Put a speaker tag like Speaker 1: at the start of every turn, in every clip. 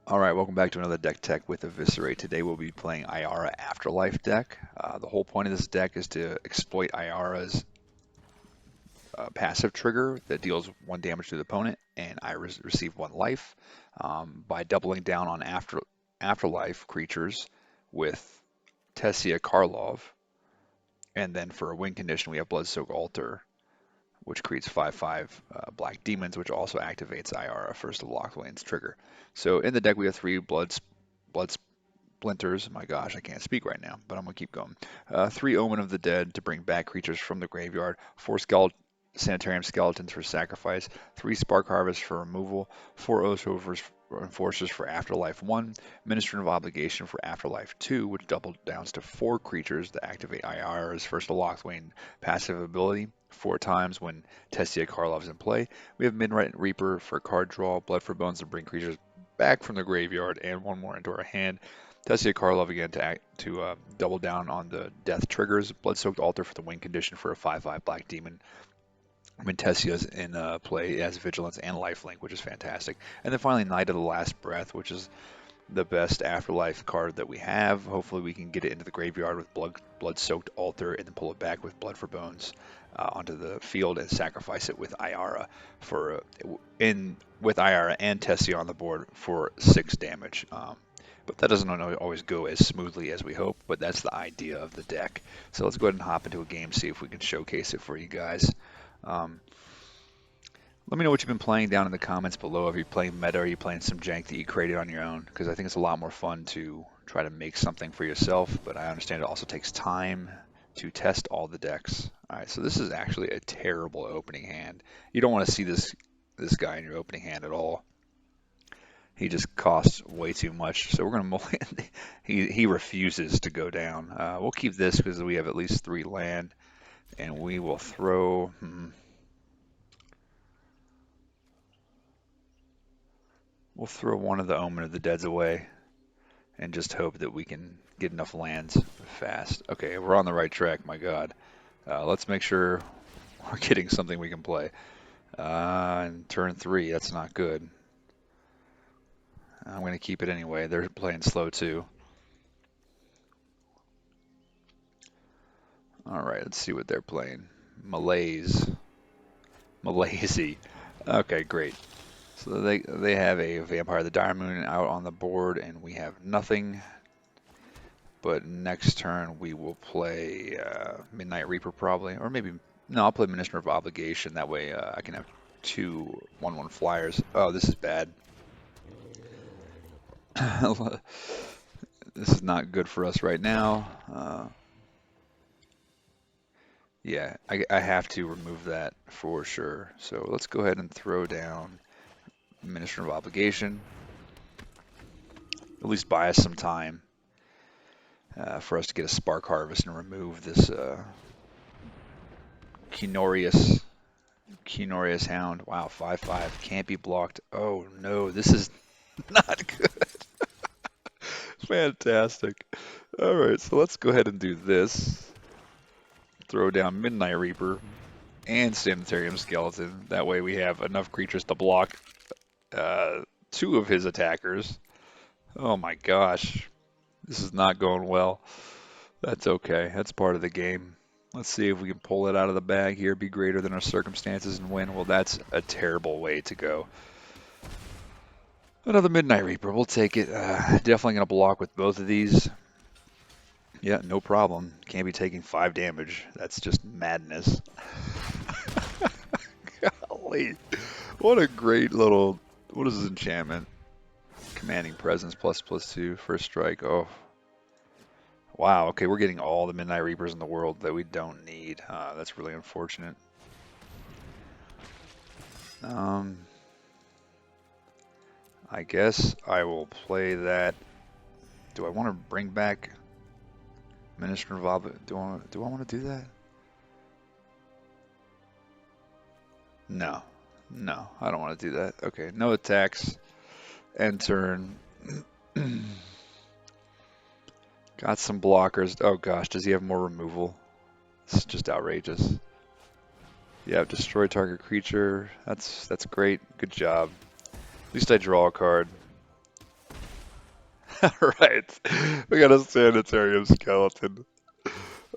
Speaker 1: Alright, welcome back to another deck tech with Eviscerate. Today we'll be playing Ayara Afterlife deck. The whole point of this deck is to exploit Ayara's passive trigger that deals 1 damage to the opponent, and I receive 1 life by doubling down on Afterlife creatures with Teysa Karlov. And then for a win condition, we have Bloodsoaked Altar, which creates 5/5 Black Demons, which also activates Ayara First of Locthwain's trigger. So in the deck, we have 3 blood splinters. My gosh, I can't speak right now, but I'm gonna keep going. 3 Omen of the Dead to bring back creatures from the graveyard. 4 Sanitarium Skeletons for sacrifice. 3 Spark Harvest for removal. 4 Oath Enforcers for Afterlife 1. Minister of Obligation for Afterlife 2, which double downs to 4 creatures that activate Ayara's First of Locthwain passive ability 4 times when Teysa Karlov is in play. We have Midnight Reaper for card draw. Blood for Bones to bring creatures back from the graveyard and 1 more into our hand. Teysa Karlov again to double down on the death triggers. Bloodsoaked Altar for the win condition for a 5/5 Black Demon. When Tessia's in play, it has Vigilance and Lifelink, which is fantastic. And then finally, Knight of the Last Breath, which is the best Afterlife card that we have. Hopefully, we can get it into the graveyard with Blood-Soaked Altar and then pull it back with Blood for Bones onto the field and sacrifice it with Ayara for with Ayara and Tessia on the board for 6 damage. But that doesn't always go as smoothly as we hope, but that's the idea of the deck. So let's go ahead and hop into a game, see if we can showcase it for you guys. Um, Let me know what you've been playing down in the comments below. If you're playing meta or are you playing some jank that you created on your own, because I think it's a lot more fun to try to make something for yourself, but I understand it also takes time to test all the decks. All right, so this is actually a terrible opening hand. You don't want to see this guy in your opening hand at all. He just costs way too much, so we're gonna he refuses to go down. We'll keep this because we have at least 3 land, and we will throw. We'll throw one of the Omen of the Deads away and just hope that we can get enough lands fast. Okay, we're on the right track, my God. Let's make sure we're getting something we can play. And turn 3, that's not good. I'm going to keep it anyway. They're playing slow too. All right, let's see what they're playing. Malaise. Malaise. Okay, great. So they have a Vampire of the Dire Moon out on the board, and we have nothing. But next turn we will play Midnight Reaper probably, or maybe no, I'll play Minister of Obligation. That way I can have 2/1/1 flyers. Oh, this is bad. This is not good for us right now. Yeah, I have to remove that for sure. So let's go ahead and throw down Minister of Obligation. At least buy us some time for us to get a Spark Harvest and remove this Kenorius Hound. Wow, 5/5 can't be blocked. Oh no, this is not good. Fantastic. All right, so let's go ahead and do this. Throw down Midnight Reaper and Sanitarium Skeleton. That way we have enough creatures to block 2 of his attackers. Oh my gosh, this is not going well. That's okay. That's part of the game. Let's see if we can pull it out of the bag here, be greater than our circumstances, and win. Well, that's a terrible way to go. Another Midnight Reaper. We'll take it. Definitely going to block with both of these. Yeah, no problem. Can't be taking 5 damage. That's just madness. Golly. What a great little... What is this enchantment? Commanding Presence ++2. First strike. Oh. Wow, okay, we're getting all the Midnight Reapers in the world that we don't need. That's really unfortunate. I guess I will play that. Do I want to bring back Minister of Ob? Do I want to do that? No, no, I don't want to do that. Okay, no attacks. End turn. Got some blockers. Oh gosh, does he have more removal? This is just outrageous. Yeah, destroy target creature. That's great. Good job. At least I draw a card. Right. We got a sanitarium skeleton.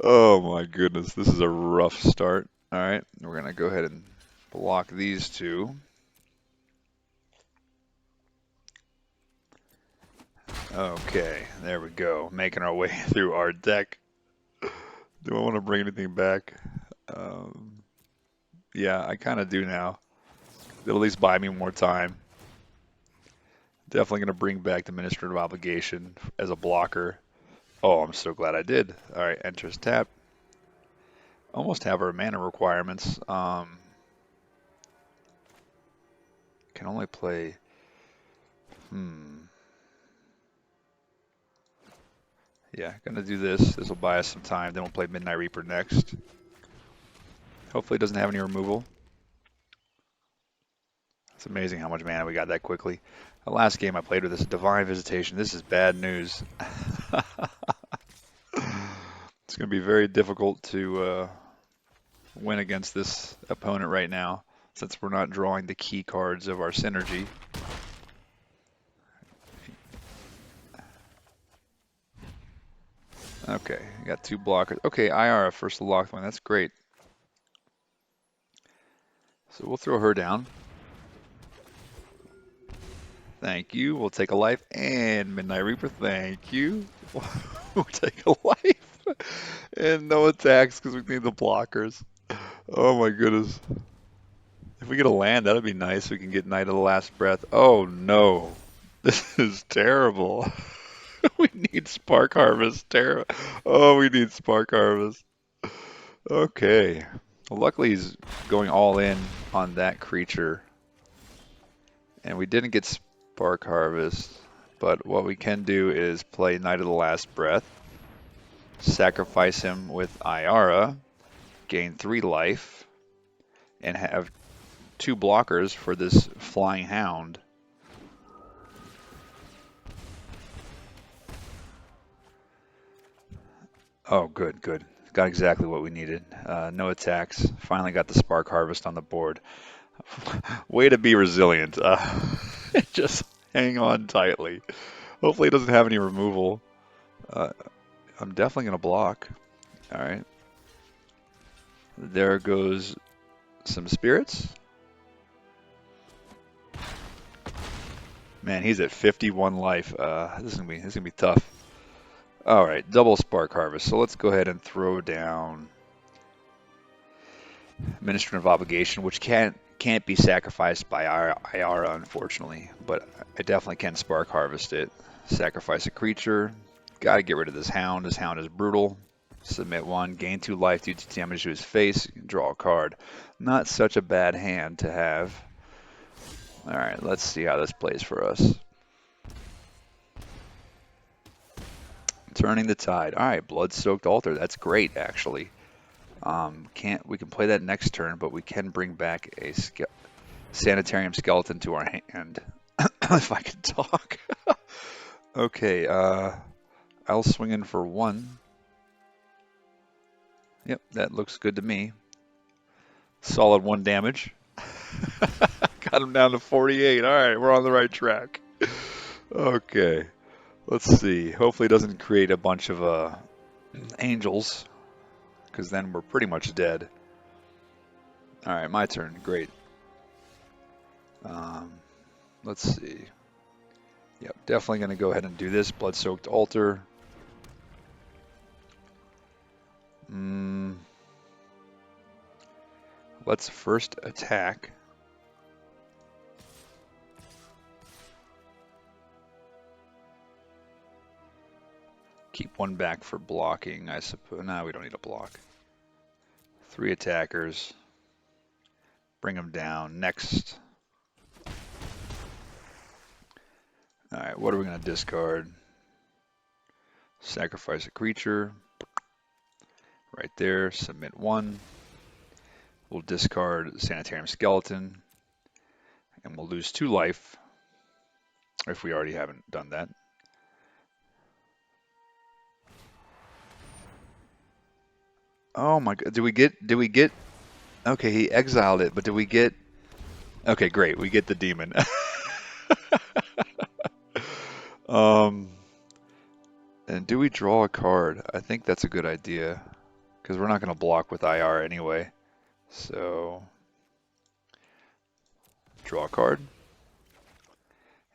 Speaker 1: Oh my goodness, this is a rough start. All right, we're gonna go ahead and block these two. Okay, there we go. Making our way through our deck. Do I want to bring anything back? Um, yeah, I kind of do now. It'll at least buy me more time. Definitely gonna bring back the Administrative Obligation as a blocker. Oh, I'm so glad I did. All right, enters tap. Almost have our mana requirements. Can only play. Hmm. Yeah, gonna do this. This will buy us some time. Then we'll play Midnight Reaper next. Hopefully it doesn't have any removal. It's amazing how much mana we got that quickly. The last game I played with this Divine Visitation. This is bad news. It's gonna be very difficult to win against this opponent right now, since we're not drawing the key cards of our synergy. Okay, got two blockers. Okay, Ayara first locked one. That's great. So we'll throw her down. Thank you. We'll take a life and Midnight Reaper. Thank you. We'll take a life and no attacks because we need the blockers. Oh my goodness. If we get a land, that'd be nice. We can get Knight of the Last Breath. Oh no. This is terrible. We need Spark Harvest. Oh, we need Spark Harvest. Okay. Well, luckily he's going all in on that creature. And we didn't get Spark Harvest. But what we can do is play Knight of the Last Breath. Sacrifice him with Ayara. Gain 3 life. And have 2 blockers for this Flying Hound. Oh, good, good. Got exactly what we needed. No attacks. Finally got the Spark Harvest on the board. Way to be resilient. Just hang on tightly. Hopefully it doesn't have any removal. I'm definitely going to block. All right. There goes some spirits. Man, he's at 51 life. This is gonna be tough. All right, double Spark Harvest. So let's go ahead and throw down Administrative Obligation, which can't be sacrificed by Ayara, unfortunately, but I definitely can Spark Harvest it. Sacrifice a creature. Got to get rid of this Hound. This Hound is brutal. Submit 1, gain 2 life due to damage to his face, draw a card. Not such a bad hand to have. All right, let's see how this plays for us. Turning the Tide. All right, Blood-Soaked Altar. That's great, actually. We can play that next turn, but we can bring back a Sanitarium Skeleton to our hand. If I can talk. Okay, I'll swing in for 1. Yep, that looks good to me. Solid 1 damage. Got him down to 48. All right, we're on the right track. Okay, let's see. Hopefully it doesn't create a bunch of angels, because then we're pretty much dead. All right, my turn. Great. Let's see. Yep, definitely going to go ahead and do this. Blood-Soaked Altar. Let's first attack. Keep 1 back for blocking, I suppose. No, we don't need a block. 3 attackers. Bring them down. Next. All right, what are we going to discard? Sacrifice a creature. Right there. Submit 1. We'll discard Sanitarium Skeleton. And we'll lose 2 life. If we already haven't done that. Oh my god, did we get, okay, he exiled it, but did we get, okay, great, we get the demon. And do we draw a card? I think that's a good idea because we're not going to block with IR anyway. So draw a card.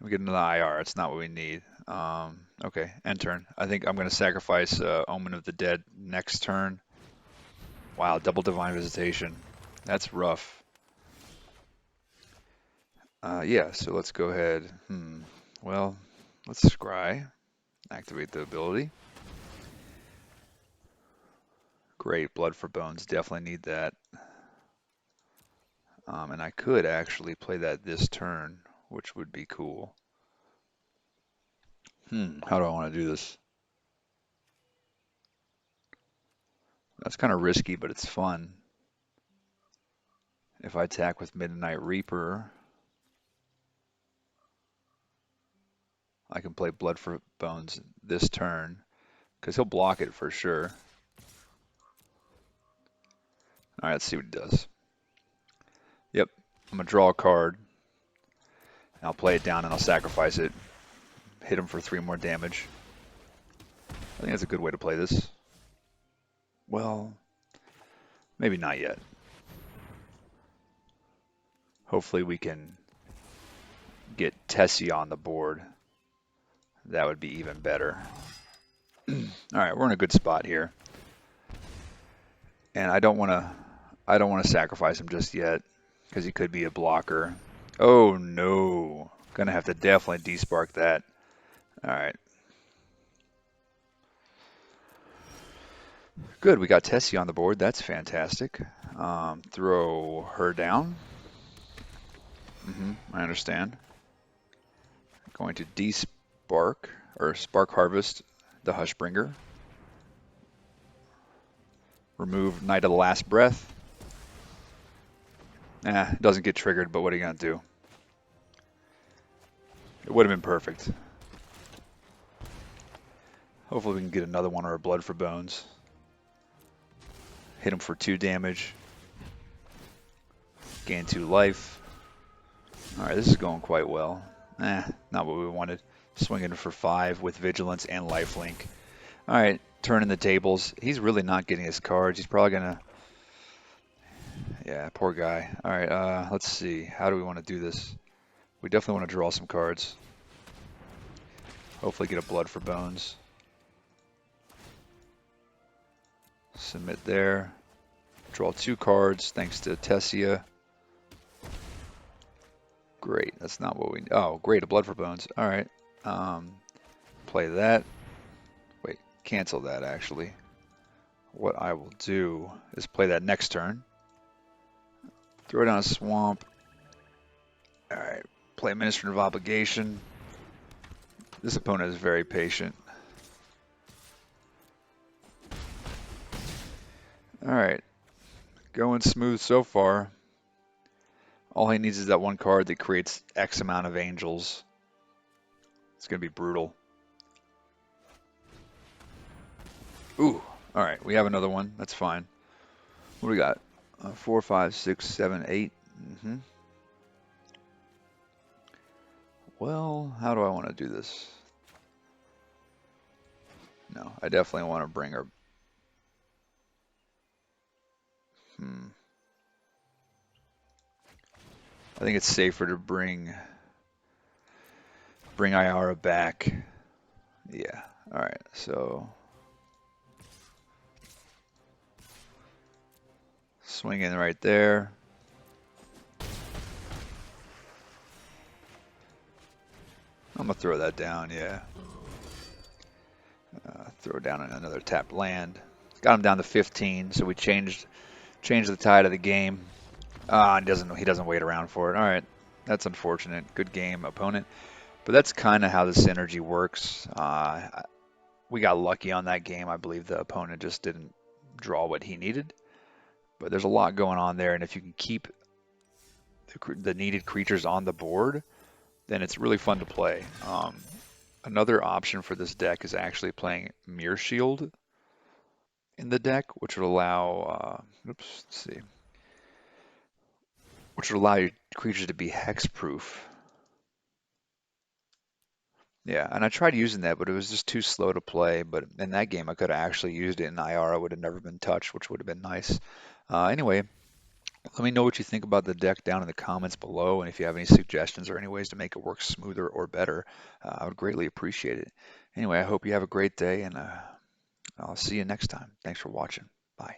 Speaker 1: We get another IR. It's not what we need. Okay, end turn. I think I'm going to sacrifice Omen of the Dead next turn. Wow, double Divine Visitation. That's rough. Yeah, so let's go ahead. Well, let's scry. Activate the ability. Great, Blood for Bones. Definitely need that. And I could actually play that this turn, which would be cool. How do I want to do this? That's kind of risky, but it's fun. If I attack with Midnight Reaper, I can play Blood for Bones this turn, because he'll block it for sure. All right, let's see what he does. Yep, I'm going to draw a card, and I'll play it down, and I'll sacrifice it. Hit him for 3 more damage. I think that's a good way to play this. Well, maybe not yet. Hopefully we can get Teysa on the board. That would be even better. All right, we're in a good spot here. And I don't want to sacrifice him just yet because he could be a blocker. Oh no. Gonna have to definitely despark that. All right. Good, we got Teysa on the board. That's fantastic. Throw her down. I understand. Going to despark or spark harvest the Hushbringer. Remove Knight of the Last Breath. It doesn't get triggered, but what are you gonna do? It would have been perfect. Hopefully we can get another one or a Blood for Bones. Hit him for 2 damage. Gain 2 life. Alright, this is going quite well. Not what we wanted. Swinging for 5 with Vigilance and Lifelink. Alright, turning the tables. He's really not getting his cards. He's probably gonna... Yeah, poor guy. Alright, let's see. How do we want to do this? We definitely want to draw some cards. Hopefully get a Blood for Bones. Submit there. Draw 2 cards thanks to Teysa. Great, that's not what we... Oh, great, a Blood for Bones. All right. Play that. Wait, cancel that, actually. What I will do is play that next turn. Throw down a Swamp. All right, play Minister of Obligation. This opponent is very patient. All right, going smooth so far. All he needs is that one card that creates X amount of angels. It's going to be brutal. Ooh, all right, we have another one. That's fine. What do we got? 4, 5, 6, 7, 8. Well, how do I want to do this? No, I definitely want to bring her. I think it's safer to bring Ayara back. Yeah. All right. So swing in right there. I'm gonna throw that down. Yeah. Throw down another tapped land. Got him down to 15. So we changed the tide of the game. He doesn't wait around for it. All right. That's unfortunate. Good game, opponent. But that's kind of how the synergy works. We got lucky on that game. I believe the opponent just didn't draw what he needed. But there's a lot going on there, and if you can keep the needed creatures on the board, then it's really fun to play. Another option for this deck is actually playing Mirror Shield in the deck, which would allow, which would allow your creatures to be hexproof. Yeah, and I tried using that, but it was just too slow to play. But in that game, I could have actually used it, and IR would have never been touched, which would have been nice. Anyway, let me know what you think about the deck down in the comments below, and if you have any suggestions or any ways to make it work smoother or better, I would greatly appreciate it. Anyway, I hope you have a great day, and I'll see you next time. Thanks for watching. Bye.